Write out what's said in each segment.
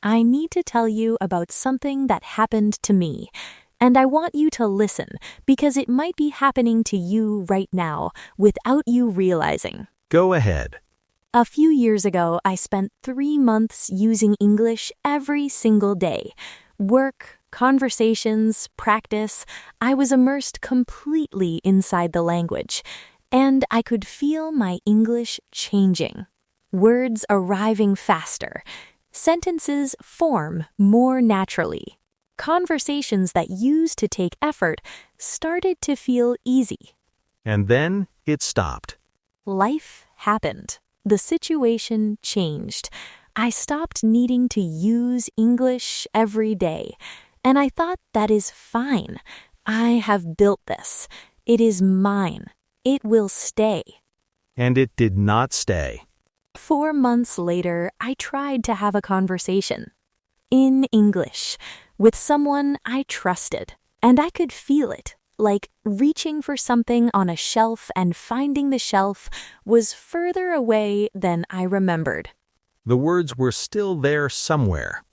I need to tell you about something that happened to me. And I want you to listen because it might be happening to you right now without you realizing. Go ahead. A few years ago, I spent 3 months using English every single day. Work, conversations, practice. I was immersed completely inside the language. And I could feel my English changing. Words arriving faster. Sentences form more naturally. Conversations that used to take effort started to feel easy. And then it stopped. Life happened. The situation changed. I stopped needing to use English every day. And I thought that is fine. I have built this. It is mine. It will stay. And it did not stay. 4 months later, I tried to have a conversation. In English. With someone I trusted, and I could feel it, like reaching for something on a shelf and finding the shelf was further away than I remembered. The words were still there somewhere,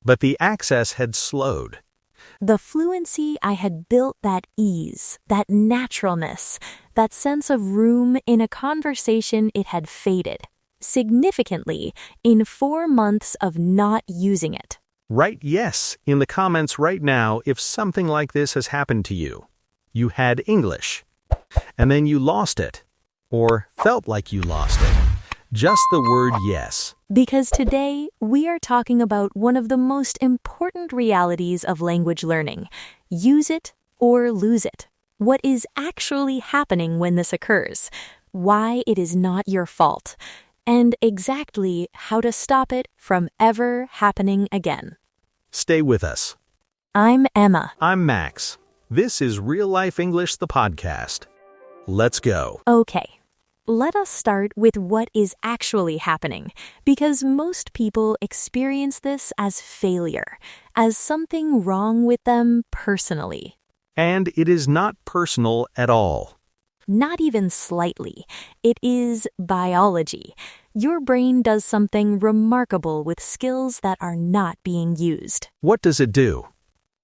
but the access had slowed. The fluency I had built, that ease, that naturalness, that sense of room in a conversation, it had faded, significantly, in 4 months of not using it. Write yes in the comments right now if something like this has happened to you. You had English, and then you lost it, or felt like you lost it. Just the word yes. Because today, we are talking about one of the most important realities of language learning. Use it or lose it. What is actually happening when this occurs? Why it is not your fault. And exactly how to stop it from ever happening again. Stay with us. I'm Emma. I'm Max. This is Real Life English, the podcast. Let's go. Okay, let us start with what is actually happening, because most people experience this as failure, as something wrong with them personally. And it is not personal at all. Not even slightly. It is biology. Your brain does something remarkable with skills that are not being used. What does it do?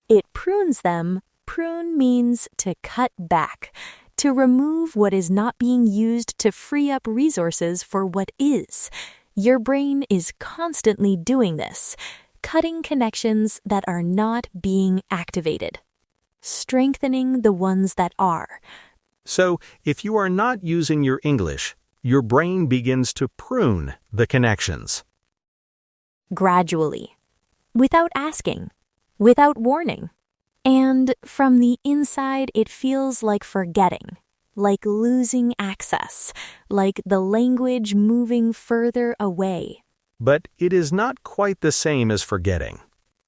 It prunes them. Prune means to cut back, to remove what is not being used to free up resources for what is. Your brain is constantly doing this, cutting connections that are not being activated, strengthening the ones that are. So, if you are not using your English, your brain begins to prune the connections. Gradually, without asking, without warning. And from the inside, it feels like forgetting, like losing access, like the language moving further away. But it is not quite the same as forgetting.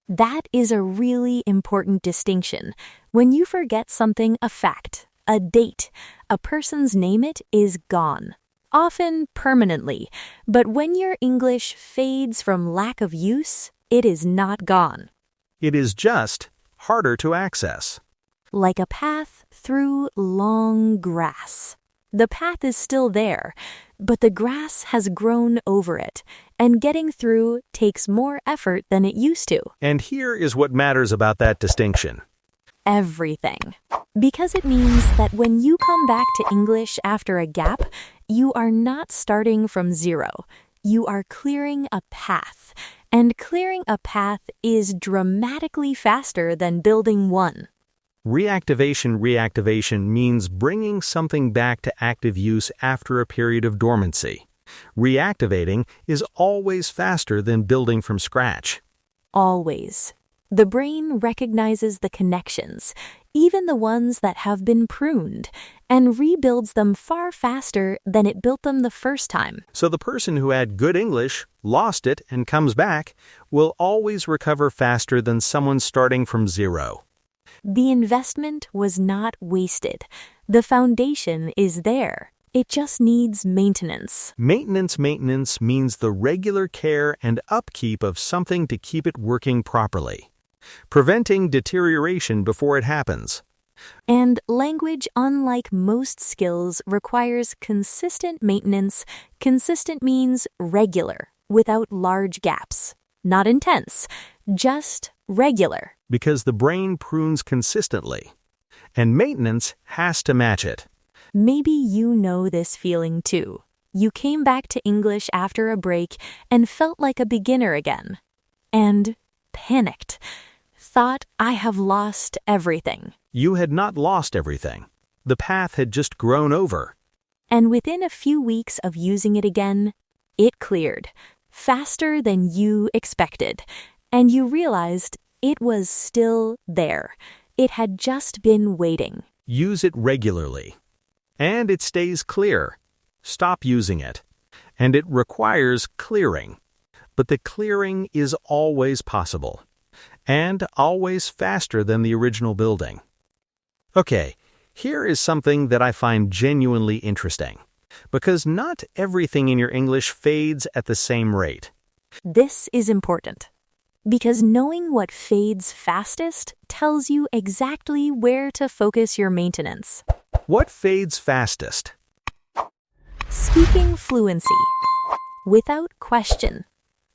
That is a really important distinction. When you forget something, a fact, a date, a person's name, it is gone. Often permanently. But when your English fades from lack of use, it is not gone. It is just harder to access. Like a path through long grass. The path is still there, but the grass has grown over it, and getting through takes more effort than it used to. And here is what matters about that distinction. Everything. Because it means that when you come back to English after a gap, you are not starting from zero. You are clearing a path. And clearing a path is dramatically faster than building one. Reactivation means bringing something back to active use after a period of dormancy. Reactivating is always faster than building from scratch. Always. The brain recognizes the connections, even the ones that have been pruned, and rebuilds them far faster than it built them the first time. So the person who had good English, lost it, and comes back will always recover faster than someone starting from zero. The investment was not wasted. The foundation is there. It just needs maintenance. Maintenance means the regular care and upkeep of something to keep it working properly, preventing deterioration before it happens. And language, unlike most skills, requires consistent maintenance. Consistent means regular, without large gaps. not intense, just regular. Because the brain prunes consistently, and maintenance has to match it. Maybe you know this feeling too. You came back to English after a break and felt like a beginner again. And panicked. Thought, I have lost everything. You had not lost everything. The path had just grown over. And within a few weeks of using it again, it cleared, faster than you expected, and you realized it was still there. It had just been waiting. Use it regularly. And it stays clear. Stop using it. And it requires clearing. But the clearing is always possible. And always faster than the original building. Okay, here is something that I find genuinely interesting. Because not everything in your English fades at the same rate. This is important. Because knowing what fades fastest tells you exactly where to focus your maintenance. What fades fastest? Speaking fluency. Without question.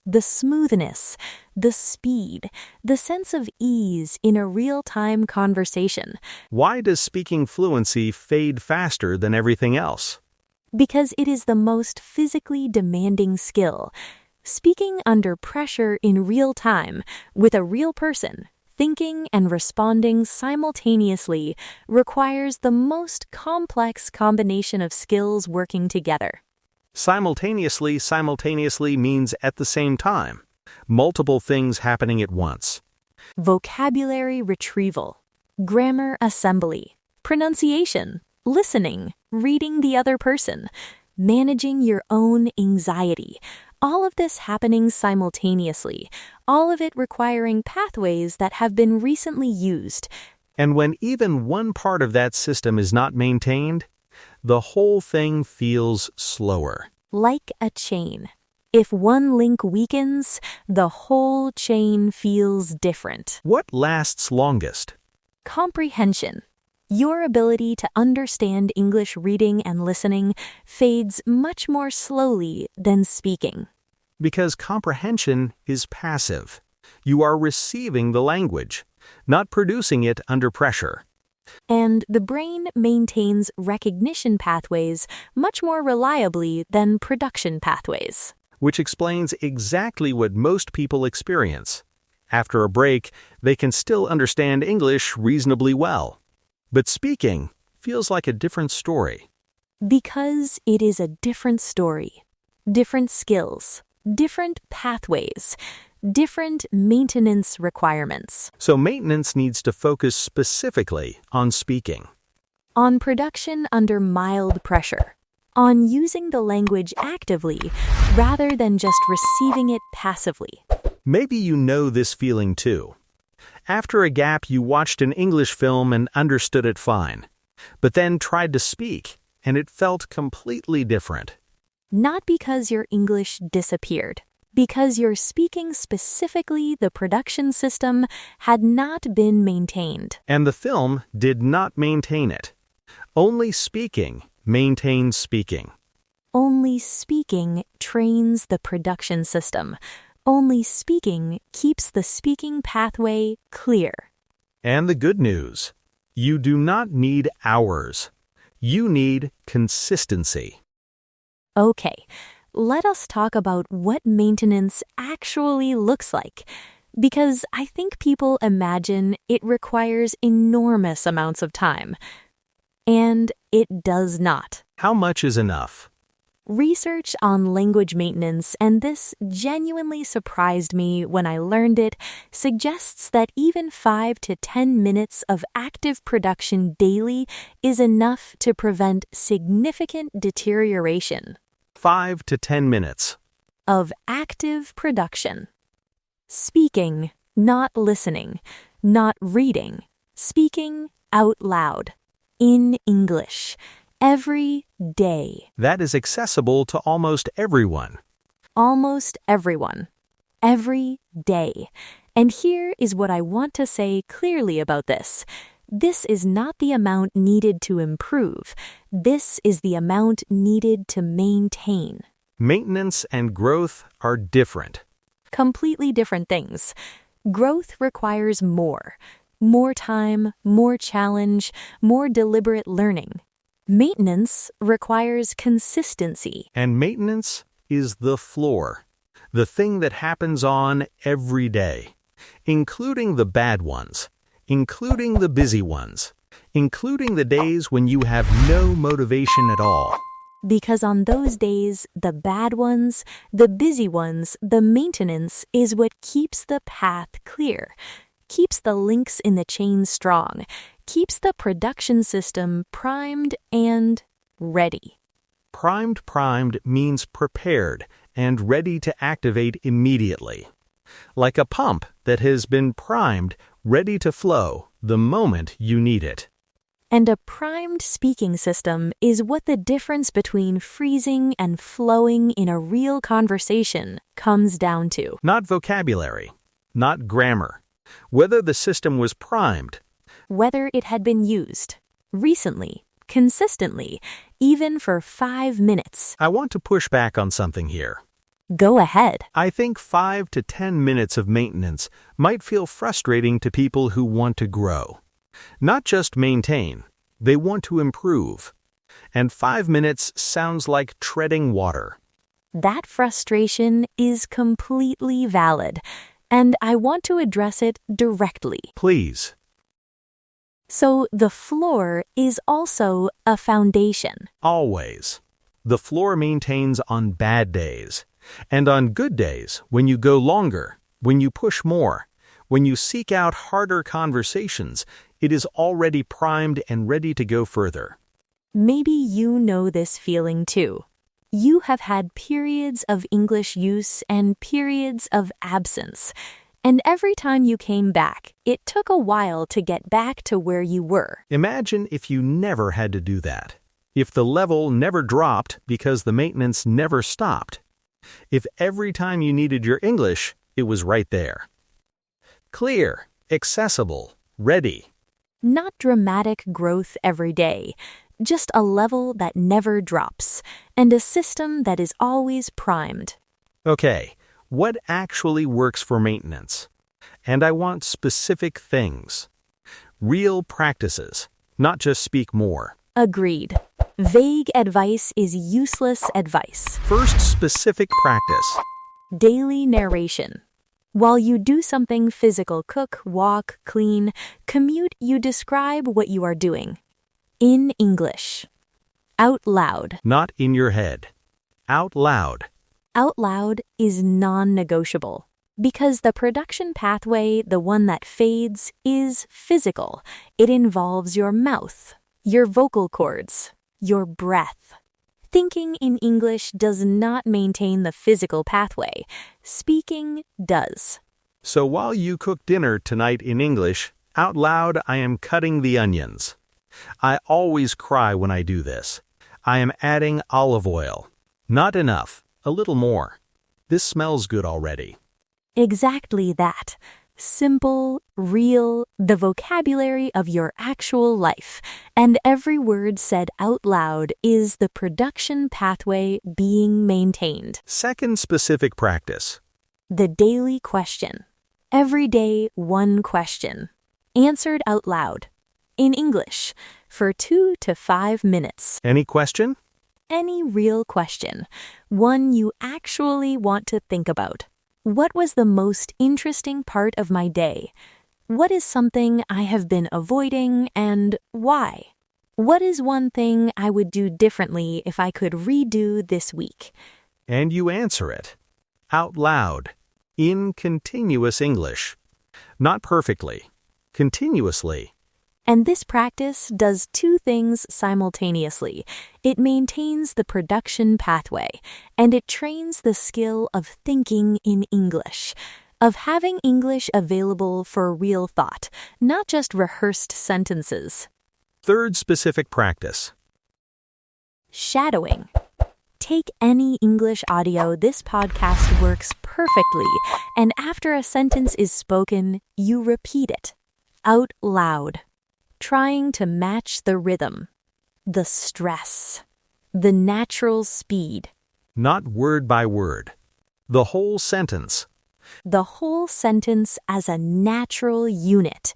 The smoothness, the speed, the sense of ease in a real-time conversation. Why does speaking fluency fade faster than everything else? Because it is the most physically demanding skill. Speaking under pressure in real time, with a real person, thinking and responding simultaneously, requires the most complex combination of skills working together. Simultaneously means at the same time. Multiple things happening at once. Vocabulary retrieval, grammar assembly, pronunciation, listening, reading the other person, managing your own anxiety. All of this happening simultaneously, all of it requiring pathways that have been recently used. And when even one part of that system is not maintained, the whole thing feels slower. Like a chain. If one link weakens, the whole chain feels different. What lasts longest? Comprehension. Your ability to understand English reading and listening fades much more slowly than speaking. Because comprehension is passive. You are receiving the language, not producing it under pressure. And the brain maintains recognition pathways much more reliably than production pathways. Which explains exactly what most people experience. After a break, they can still understand English reasonably well. But speaking feels like a different story. Because it is a different story. Different skills, different pathways, different maintenance requirements. So maintenance needs to focus specifically on speaking. On production under mild pressure. On using the language actively rather than just receiving it passively. Maybe you know this feeling too. After a gap, you watched an English film and understood it fine, but then tried to speak, and it felt completely different. Not because your English disappeared, because you're speaking specifically the production system had not been maintained. And the film did not maintain it. Only speaking maintains speaking. Only speaking trains the production system. Only speaking keeps the speaking pathway clear. And the good news, you do not need hours. You need consistency. Okay, let us talk about what maintenance actually looks like. Because I think people imagine it requires enormous amounts of time. And it does not. How much is enough? Research on language maintenance, and this genuinely surprised me when I learned it, suggests that even 5 to 10 minutes of active production daily is enough to prevent significant deterioration. 5 to 10 minutes. Of active production. Speaking, not listening, not reading. Speaking out loud. In English. Every day. That is accessible to almost everyone. Almost everyone. Every day. And here is what I want to say clearly about this. This is not the amount needed to improve. This is the amount needed to maintain. Maintenance and growth are different. completely different things. Growth requires more time, more challenge, more deliberate learning. Maintenance requires consistency. And maintenance is the floor, the thing that happens on every day, including the bad ones, including the busy ones, including the days when you have no motivation at all. Because on those days, the bad ones, the busy ones, the maintenance is what keeps the path clear, keeps the links in the chain strong, keeps the production system primed and ready. Primed means prepared and ready to activate immediately. Like a pump that has been primed, ready to flow the moment you need it. And a primed speaking system is what the difference between freezing and flowing in a real conversation comes down to. Not vocabulary, not grammar. Whether the system was primed, Whether it had been used, recently, consistently, even for 5 minutes. I want to push back on something here. Go ahead. I think 5 to 10 minutes of maintenance might feel frustrating to people who want to grow. Not just maintain, they want to improve. And 5 minutes sounds like treading water. That frustration is completely valid, and I want to address it directly. Please. So the floor is also a foundation. Always. The floor maintains on bad days. And on good days, when you go longer, when you push more, when you seek out harder conversations, it is already primed and ready to go further. Maybe you know this feeling too. You have had periods of English use and periods of absence. And every time you came back, it took a while to get back to where you were. Imagine if you never had to do that. If the level never dropped because the maintenance never stopped. If every time you needed your English, it was right there. Clear, accessible, ready. Not dramatic growth every day, just a level that never drops, and a system that is always primed. Okay, what actually works for maintenance? And I want specific things. Real practices, not just speak more. Agreed. Vague advice is useless advice. First, specific practice. Daily narration. While you do something physical, cook, walk, clean, commute, you describe what you are doing. In English. Out loud. Not in your head. Out loud. Out loud is non-negotiable. Because the production pathway, the one that fades, is physical. It involves your mouth, your vocal cords, your breath. Thinking in English does not maintain the physical pathway. Speaking does. So while you cook dinner tonight in English, out loud I am cutting the onions. I always cry when I do this. I am adding olive oil. Not enough, a little more. This smells good already. Exactly that. Simple, real, the vocabulary of your actual life, and every word said out loud is the production pathway being maintained. Second specific practice. The daily question. Every day, one question. Answered out loud. In English, for 2 to 5 minutes. Any question? Any real question. One you actually want to think about. What was the most interesting part of my day? What is something I have been avoiding and why? What is one thing I would do differently if I could redo this week? And you answer it. Out loud. In continuous English. Not perfectly. Continuously. And this practice does 2 things simultaneously. It maintains the production pathway, and it trains the skill of thinking in English, of having English available for real thought, not just rehearsed sentences. Third specific practice. Shadowing. Take any English audio. This podcast works perfectly, and after a sentence is spoken, you repeat it out loud. Trying to match the rhythm, the stress, the natural speed. Not word by word. The whole sentence. the whole sentence as a natural unit.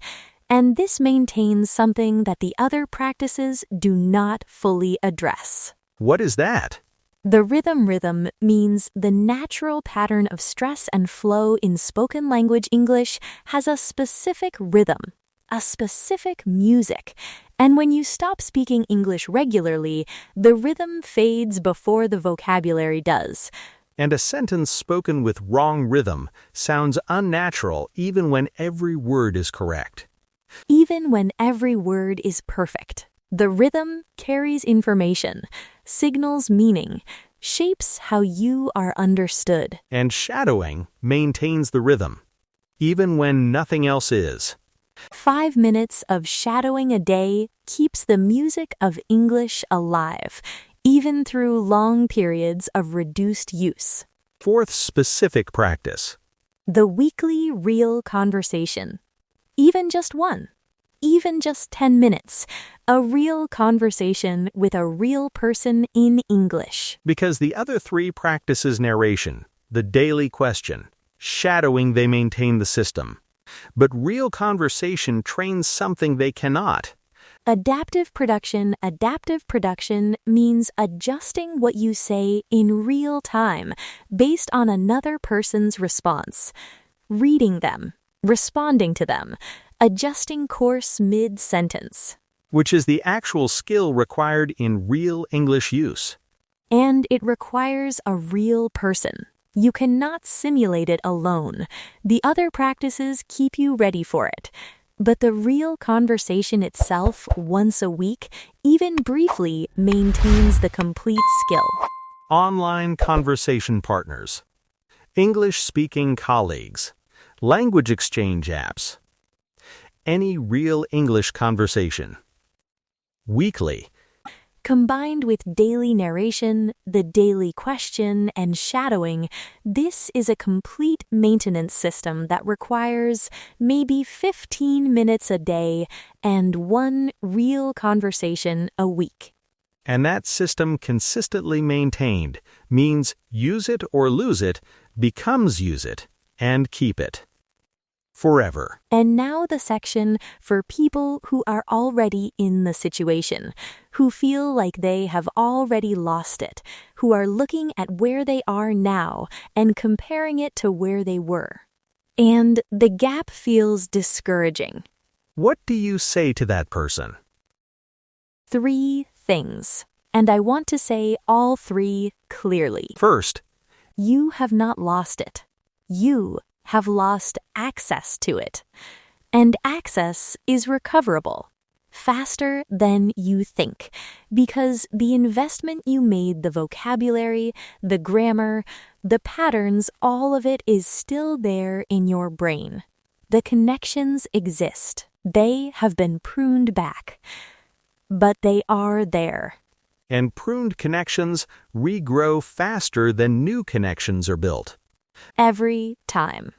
And this maintains something that the other practices do not fully address. What is that? The rhythm means the natural pattern of stress and flow in spoken language English has a specific rhythm, a specific music. And when you stop speaking English regularly, the rhythm fades before the vocabulary does. And a sentence spoken with wrong rhythm sounds unnatural even when every word is correct. Even when every word is perfect, the rhythm carries information, signals meaning, shapes how you are understood. And shadowing maintains the rhythm, even when nothing else is. 5 minutes of shadowing a day keeps the music of English alive, even through long periods of reduced use. Fourth specific practice. The weekly real conversation. Even just one. Even just 10 minutes. A real conversation with a real person in English. Because the other three practices narration, the daily question, shadowing they maintain the system. But real conversation trains something they cannot. Adaptive production means adjusting what you say in real time based on another person's response. Reading them, responding to them, adjusting course mid-sentence. Which is the actual skill required in real English use. And it requires a real person. You cannot simulate it alone. The other practices keep you ready for it. But the real conversation itself, once a week, even briefly, maintains the complete skill. Online conversation partners, English-speaking colleagues, language exchange apps. Any real English conversation. Weekly. Combined with daily narration, the daily question, and shadowing, this is a complete maintenance system that requires maybe 15 minutes a day and one real conversation a week. And that system consistently maintained means use it or lose it becomes use it and keep it. Forever. And now the section for people who are already in the situation, who feel like they have already lost it, who are looking at where they are now and comparing it to where they were. And the gap feels discouraging. What do you say to that person? 3 things, and I want to say all 3 clearly. First, you have not lost it. You have lost access to it. And access is recoverable, faster than you think, because the investment you made, the vocabulary, the grammar, the patterns, all of it is still there in your brain. The connections exist. They have been pruned back, but they are there. And pruned connections regrow faster than new connections are built. Every time.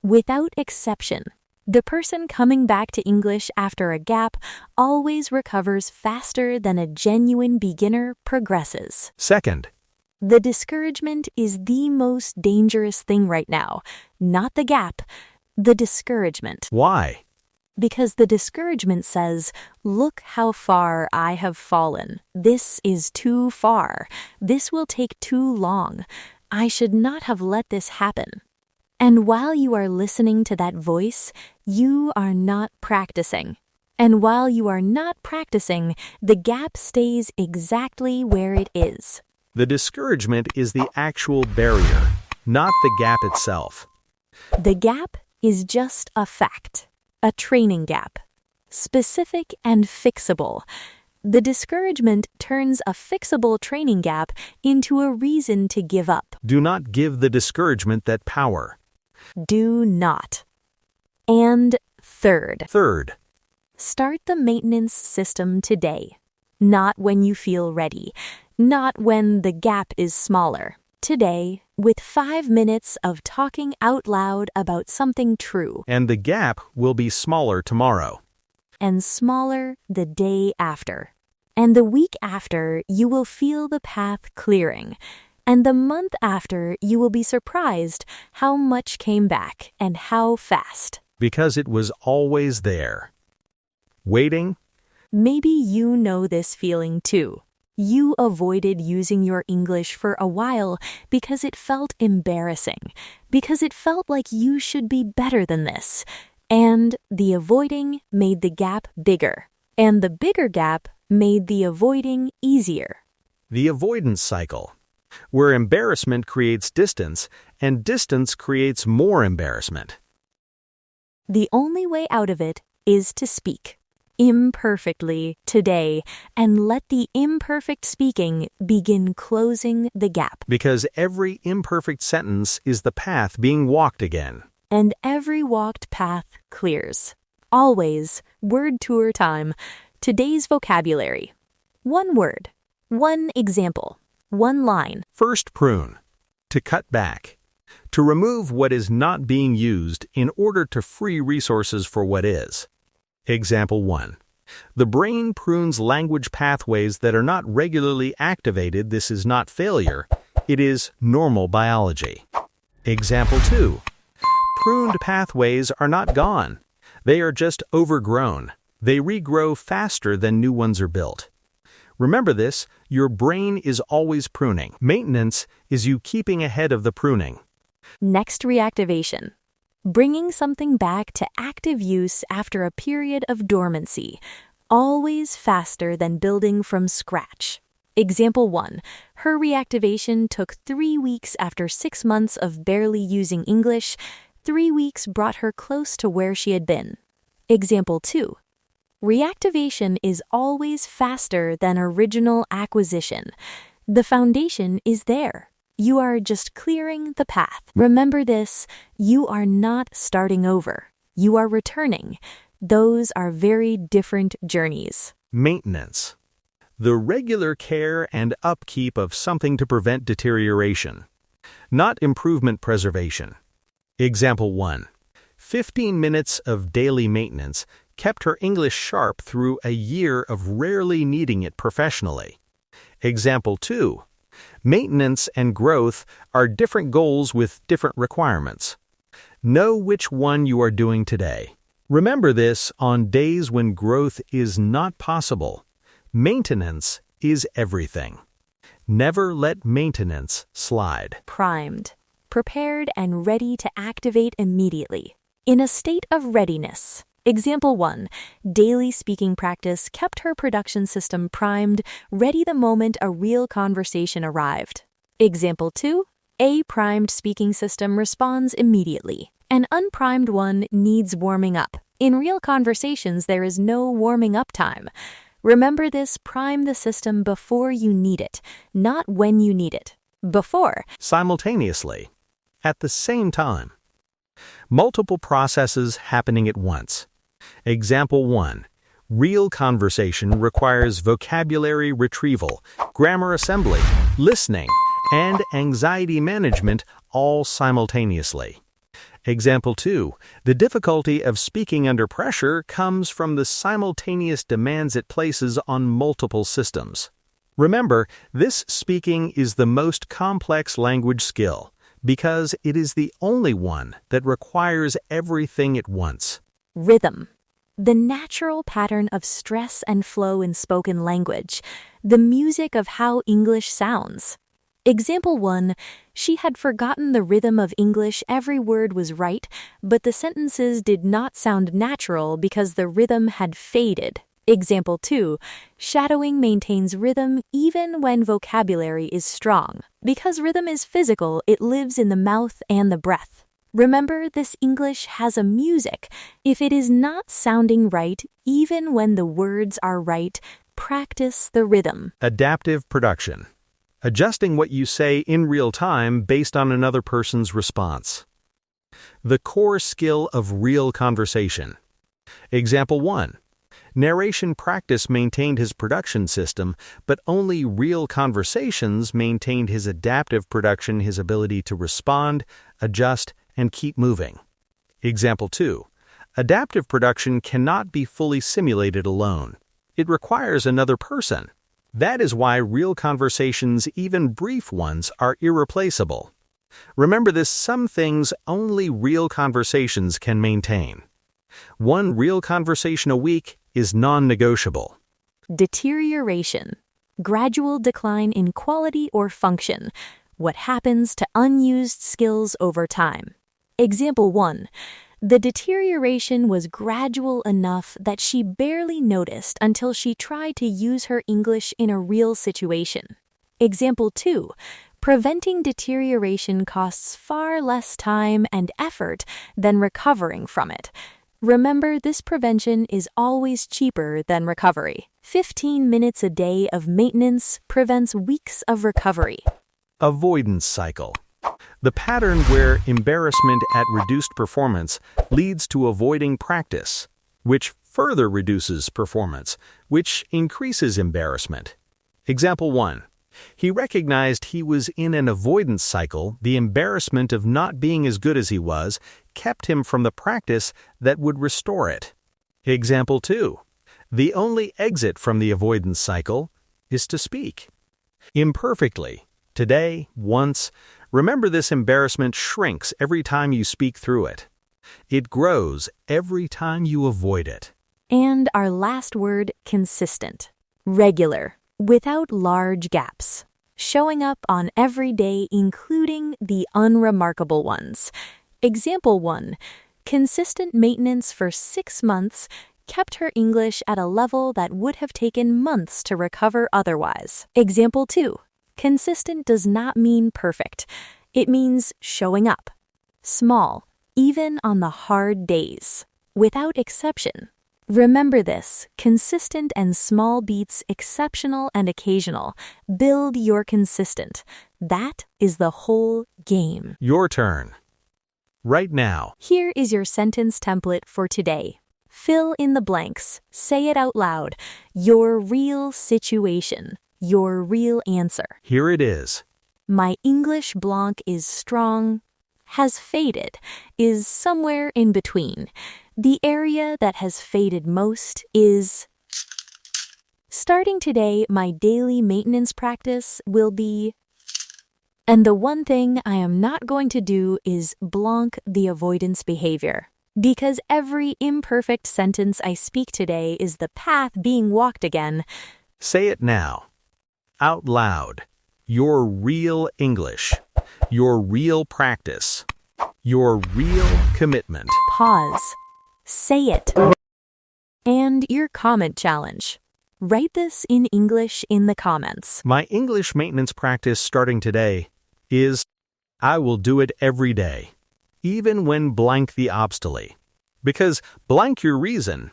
Without exception, the person coming back to English after a gap always recovers faster than a genuine beginner progresses. Second, the discouragement is the most dangerous thing right now, not the gap, the discouragement. Why? Because the discouragement says, look how far I have fallen. This is too far. This will take too long. I should not have let this happen. And while you are listening to that voice, you are not practicing. And while you are not practicing, the gap stays exactly where it is. The discouragement is the actual barrier, not the gap itself. The gap is just a fact, a training gap, specific and fixable. The discouragement turns a fixable training gap into a reason to give up. Do not give the discouragement that power. Do not. And third, start the maintenance system today. Not when you feel ready, not when the gap is smaller. Today, with 5 minutes of talking out loud about something true. And the gap will be smaller tomorrow. And smaller the day after. And the week after, you will feel the path clearing. And the month after, you will be surprised how much came back and how fast. Because it was always there. Waiting. Maybe you know this feeling too. You avoided using your English for a while because it felt embarrassing, because it felt like you should be better than this. And the avoiding made the gap bigger, and the bigger gap made the avoiding easier. The avoidance cycle, where embarrassment creates distance and distance creates more embarrassment. The only way out of it is to speak imperfectly today and let the imperfect speaking begin closing the gap. Because every imperfect sentence is the path being walked again. And every walked path clears. Always word tour time. Today's vocabulary. One word. One example. One line. First, prune. To cut back. To remove what is not being used in order to free resources for what is. Example 1. The brain prunes language pathways that are not regularly activated. This is not failure. It is normal biology. Example 2. Pruned pathways are not gone. They are just overgrown. They regrow faster than new ones are built. Remember this, your brain is always pruning. Maintenance is you keeping ahead of the pruning. Next, reactivation. Bringing something back to active use after a period of dormancy. Always faster than building from scratch. Example 1. Her reactivation took 3 weeks after 6 months of barely using English. 3 weeks brought her close to where she had been. Example 2. Reactivation is always faster than original acquisition. The foundation is there. You are just clearing the path. Remember this, you are not starting over. You are returning. Those are very different journeys. Maintenance. The regular care and upkeep of something to prevent deterioration. Not improvement preservation. Example 1. 15 minutes of daily maintenance kept her English sharp through a year of rarely needing it professionally. Example 2. Maintenance and growth are different goals with different requirements. Know which one you are doing today. Remember this on days when growth is not possible. Maintenance is everything. Never let maintenance slide. Primed, prepared and ready to activate immediately. In a state of readiness. Example 1. Daily speaking practice kept her production system primed, ready the moment a real conversation arrived. Example 2. A primed speaking system responds immediately. An unprimed one needs warming up. In real conversations, there is no warming up time. Remember this, prime the system before you need it, not when you need it. Before. Simultaneously. At the same time. Multiple processes happening at once. Example 1. Real conversation requires vocabulary retrieval, grammar assembly, listening, and anxiety management all simultaneously. Example 2. The difficulty of speaking under pressure comes from the simultaneous demands it places on multiple systems. Remember, this speaking is the most complex language skill because it is the only one that requires everything at once. Rhythm. The natural pattern of stress and flow in spoken language. The music of how English sounds. Example 1. She had forgotten the rhythm of English. Every word was right, but the sentences did not sound natural because the rhythm had faded. Example 2. Shadowing maintains rhythm even when vocabulary is strong. Because rhythm is physical, it lives in the mouth and the breath. Remember, this English has a music. If it is not sounding right, even when the words are right, practice the rhythm. Adaptive production. Adjusting what you say in real time based on another person's response. The core skill of real conversation. Example 1. Narration practice maintained his production system, but only real conversations maintained his adaptive production, his ability to respond, adjust, and keep moving. Example 2. Adaptive production cannot be fully simulated alone. It requires another person. That is why real conversations, even brief ones, are irreplaceable. Remember this, some things only real conversations can maintain. One real conversation a week is non-negotiable. Deterioration. Gradual decline in quality or function. What happens to unused skills over time? Example 1. The deterioration was gradual enough that she barely noticed until she tried to use her English in a real situation. Example 2. Preventing deterioration costs far less time and effort than recovering from it. Remember, this prevention is always cheaper than recovery. 15 minutes a day of maintenance prevents weeks of recovery. Avoidance cycle. The pattern where embarrassment at reduced performance leads to avoiding practice, which further reduces performance, which increases embarrassment. Example 1. He recognized he was in an avoidance cycle. The embarrassment of not being as good as he was kept him from the practice that would restore it. Example 2. The only exit from the avoidance cycle is to speak. Imperfectly, today, once. Remember, this embarrassment shrinks every time you speak through it. It grows every time you avoid it. And our last word, consistent. Regular, without large gaps. Showing up on every day, including the unremarkable ones. Example 1. Consistent maintenance for 6 months kept her English at a level that would have taken months to recover otherwise. Example 2. Consistent does not mean perfect. It means showing up. Small, even on the hard days. Without exception. Remember this, consistent and small beats exceptional and occasional. Build your consistent. That is the whole game. Your turn. Right now. Here is your sentence template for today. Fill in the blanks. Say it out loud. Your real situation. Your real answer. Here it is. My English blank is strong, has faded, is somewhere in between. The area that has faded most is... Starting today, my daily maintenance practice will be... And the one thing I am not going to do is blank the avoidance behavior. Because every imperfect sentence I speak today is the path being walked again. Say it now. Out loud. Your real English. Your real practice. Your real commitment. Pause. Say it. And your comment challenge. Write this in English in the comments. My English maintenance practice starting today is I will do it every day, even when blank the obstacle. Because blank your reason.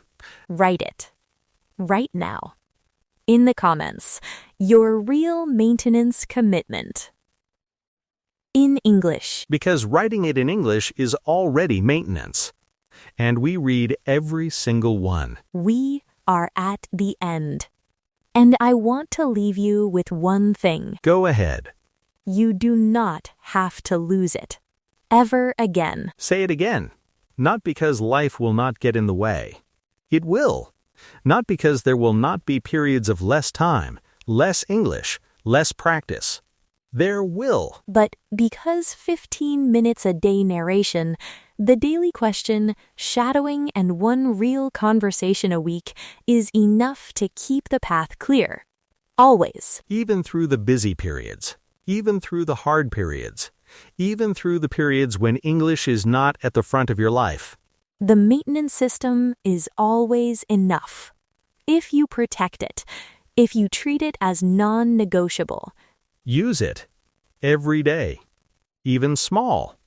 Write it. Right now. In the comments, your real maintenance commitment. In English. Because writing it in English is already maintenance. And we read every single one. We are at the end. And I want to leave you with one thing. Go ahead. You do not have to lose it. Ever again. Say it again. Not because life will not get in the way. It will. Not because there will not be periods of less time, less English, less practice. There will. But because 15 minutes a day narration, the daily question, shadowing, and one real conversation a week is enough to keep the path clear. Always. Even through the busy periods. Even through the hard periods. Even through the periods when English is not at the front of your life. The maintenance system is always enough. If you protect it, if you treat it as non-negotiable. Use it. Every day. Even small.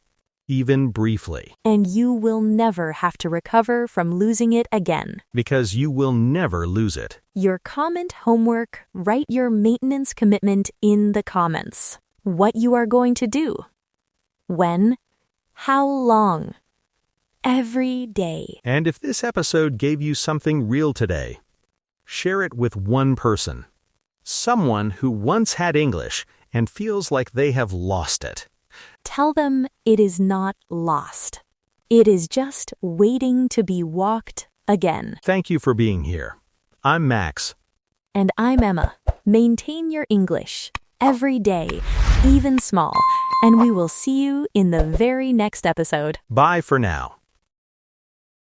Even briefly. And you will never have to recover from losing it again. Because you will never lose it. Your comment homework, write your maintenance commitment in the comments. What you are going to do. When. How long. Every day. And if this episode gave you something real today, share it with one person. Someone who once had English and feels like they have lost it. Tell them it is not lost. It is just waiting to be walked again. Thank you for being here. I'm Max. And I'm Emma. Maintain your English every day, even small, and we will see you in the very next episode. Bye for now.